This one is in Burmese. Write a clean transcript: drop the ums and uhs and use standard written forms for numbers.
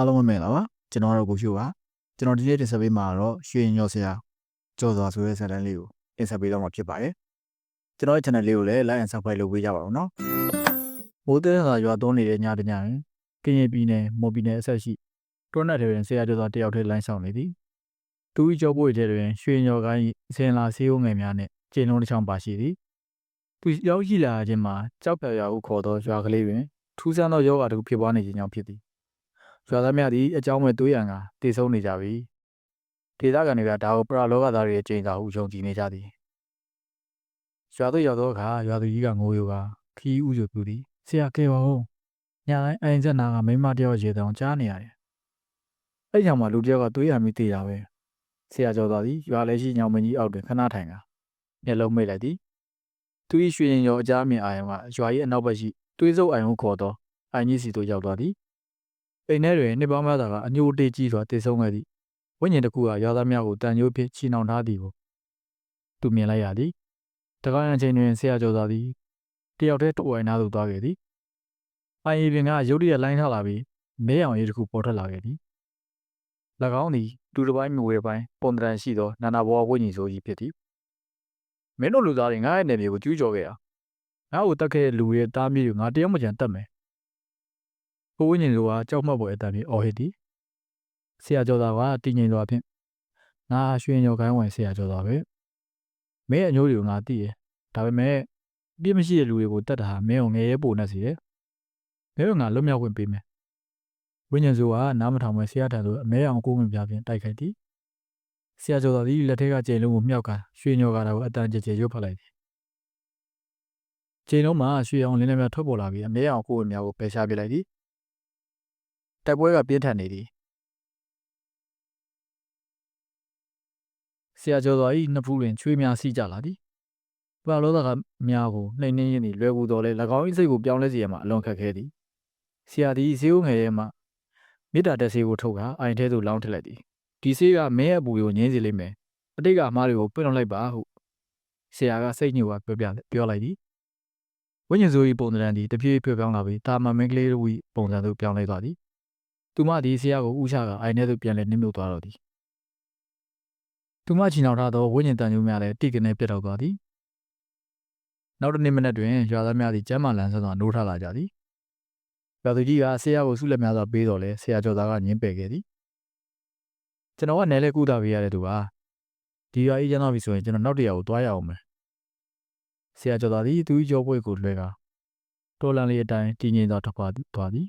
အားလုံးပဲမင်္ဂလာပါကျွန်တော်တို့ကိုရှိုးပါကျွန်တော်ဒီနေ့တင်ဆက်ပေးမှာတော့ရွှေရင်ရောဆရာကြော်စွာဆိုတဲ့ဇာတ်လမ်းလေးကိုတင်ဆက်ပေးတော့မှာဖြစ်ပါတယ်ကျွန်တော်ရဲ့ channel လေးကိုလည်း like and subscribe လုပ်ပေးကြပါဦးနော်မိုးတဲ့ဟာရွာသွန်းနေတဲ့ညတညရင်ကရင်ပြည်နယ်မော်ပြည်နယ်အဆက်ရှိတွန်းနဲ့တွင်ဆရာကြော်စွာတယောက်တည်းလိုင်းဆောင်နေသည်သူ၏ကြောပွေတဲ့တွင်ရွှေရင်ရောကိုင်းစင်လာဆေးဝငယ်များနဲ့ကျင်းလုံးတစ်ချောင်းပါရှိသည်သူရောက်ရှိလာခြင်းမှာကြောက်ဖြာရွာဟုခေါ်သောရွာကလေးတွင်ထူးဆန်းသောယောဂတစ်ခုဖြစ်ပွားနေခြင်းကြောင့်ဖြစ်သည်ရွာသားများသည်အကြောင်းမဲ့တွေးရန်ကတည်ဆုံးနေကြပြီဒေသခံတွေကဒါကိုပရလောကသားတွေရဲ့ကျင့်စာဟုယုံကြည်နေကြသည်ရွာသို့ရောက်သောအခါရွာသူကြီးကငိုယိုကခီးဥကျသူသည်ဆရာကဲပါဦးညတိုင်းအိမ်ဆက်နာကမိမတယောက်ရေတောင်ကြားနေရတယ်အဲ့ကြောင့်မှလူတယောက်ကတွေးရမိသေးတာပဲဆရာကျော်သားသည်ရွာလဲရှိညောင်မင်းကြီးအောက်တွင်ခဏထိုင်ကမျက်လုံးမိတ်လိုက်သည်သူ၏ရွှေရင်ရောအကြားမြင်အာရုံကရွာ၏အနောက်ဘက်ရှိတွေးစုပ်အိမ်ဟုခေါ်သောအိုင်ကြီးစီသို့ရောက်သွားသည်အိမ်ထဲတွင်နှစ်ပေါင်းများစွာကအညိုတေးကြီးစွာတည်ဆုံးခဲ့သည့်ဝိညာဉ်တစ်ခုကရွာသားများကိုတန်ကြိုးဖြင့်ချီနှောင်ထားသည်ကိုသူမြင်လိုက်ရသည်တကောင်းရန်ချိန်တွင်ဆရာကျော်သားသည်တယောက်တည်းတိုအိုင်နာသို့သွားခဲ့သည်အိုင်ရီပင်ကရုတ်တရက်လိုင်းထလာပြီးမဲအောင်ရီတစ်ခုပေါ်ထွက်လာခဲ့သည်၎င်းသည်လူတစ်ပိုင်းမျိုးတစ်ပိုင်းပုံတံရှိသောနာနာဘောဝိညာဉ်ဆိုကြီးဖြစ်သည်မင်းတို့လူသားတွေငါ့ရဲ့နေမြေကိုကျူးကျော်ခဲ့တာငါ့ကိုတတ်ခဲ့တဲ့လူရဲ့တားမြေကိုငါတယောက်မကြံတတ်မယ်ဘိုးဝင်းတို့ကကြောက်မှတ်ပေါ်အတန်ပြီးအော်ဟစ်သည်ဆရာကျော်သားကတည်ငြိမ်စွာဖြင့်ငါရွှေညောကိုင်းဝင်ဆရာကျော်သားပဲမင်းအညိုးတွေကိုငါသိတယ်ဒါပေမဲ့ပြည့်မရှိတဲ့လူတွေကိုတတ်တာဟာမင်းကိုငရဲပို့နေစီတယ်မင်းကငါလွတ်မြောက်ခွင့်ပေးမယ်ဝင်းညံစိုးကနားမထောင်ပဲဆရာထံသို့အမဲအောင်ကိုးငင်ပြဖြင့်တိုက်ခိုက်သည်ဆရာကျော်သားသည်လက်ထက်ကကျိန်လုံးကိုမြှောက်ကရွှေညောကာတာကိုအတန်ကြဲကြဲရွတ်ဖတ်လိုက်သည်ကျိန်လုံးမှာရွှေအောင်လင်းလည်းများထွက်ပေါ်လာပြီးအမဲအောင်ကိုးငင်များကိုပယ်ရှားပြလိုက်သည်တိုက်ပွဲကပြင်းထန်နေသည်ဆရာကျော်စွာ၏နှစ်ဖူးတွင်ချွေးများစီးကြလာသည်ပရလောကများကိုနှိမ်နှင်းရင်းသည်လွယ်ကူတော်လဲ၎င်း၏စိတ်ကိုပြောင်းလဲစေရမှာအလွန်ခက်ခဲသည်ဆရာသည်ဈေးဦးငယ်ထဲမှမေတ္တာတက်ဆေးကိုထုတ်ကာအိုင်ထဲသို့လောင်းထည့်လိုက်သည်ဒီဆေးကမင်းရဲ့အပူကိုငြင်းစေလိမ့်မယ်အတိတ်ကအမားတွေကိုပြစ်လွှတ်လိုက်ပါဟုဆရာကစိတ်ညှို့ကပြောလိုက်သည်ဝိညာဉ်စိုး၏ပုံသဏ္ဍာန်သည်တဖြည်းဖြည်းပြောင်းလာပြီးတာမန်မင်းကလေးတို့၏ပုံစံသို့ပြောင်းလဲသွားသည်သူမသည်ဆရာကိုဥချကအိုင်ထဲသို့ပြန်လည်နှိမ့်မြုပ်သွားတော့သည်သူမချီနှောင်ထားသောဝိညာဉ်တန်ကြိုးများလည်းတိကနေပြတ်တော့သွားသည်နောက်တစ်နေ့မနက်တွင်ရွာသားများသည်ကျမ်းမာလန်းဆန်းစွာနိုးထလာကြသည်ရွာသူကြီးကဆရာကိုဆုလက်များစွာပေးတော်လဲဆရာကျော်သားကညှင်းပယ်ခဲ့သည်ကျွန်တော်ကနယ်လဲကုသပေးရတဲ့သူပါဒီရွာအေးချမ်းသွားပြီဆိုရင်ကျွန်တော်နောက်တစ်ရွာကိုသွားရအောင်မယ်ဆရာကျော်သားသည်သူ၏ကြောပွေကိုလွှဲကာတော်လန်လေးအတိုင်းတည်ငြိမ်စွာထွက်ခွာသွားသည်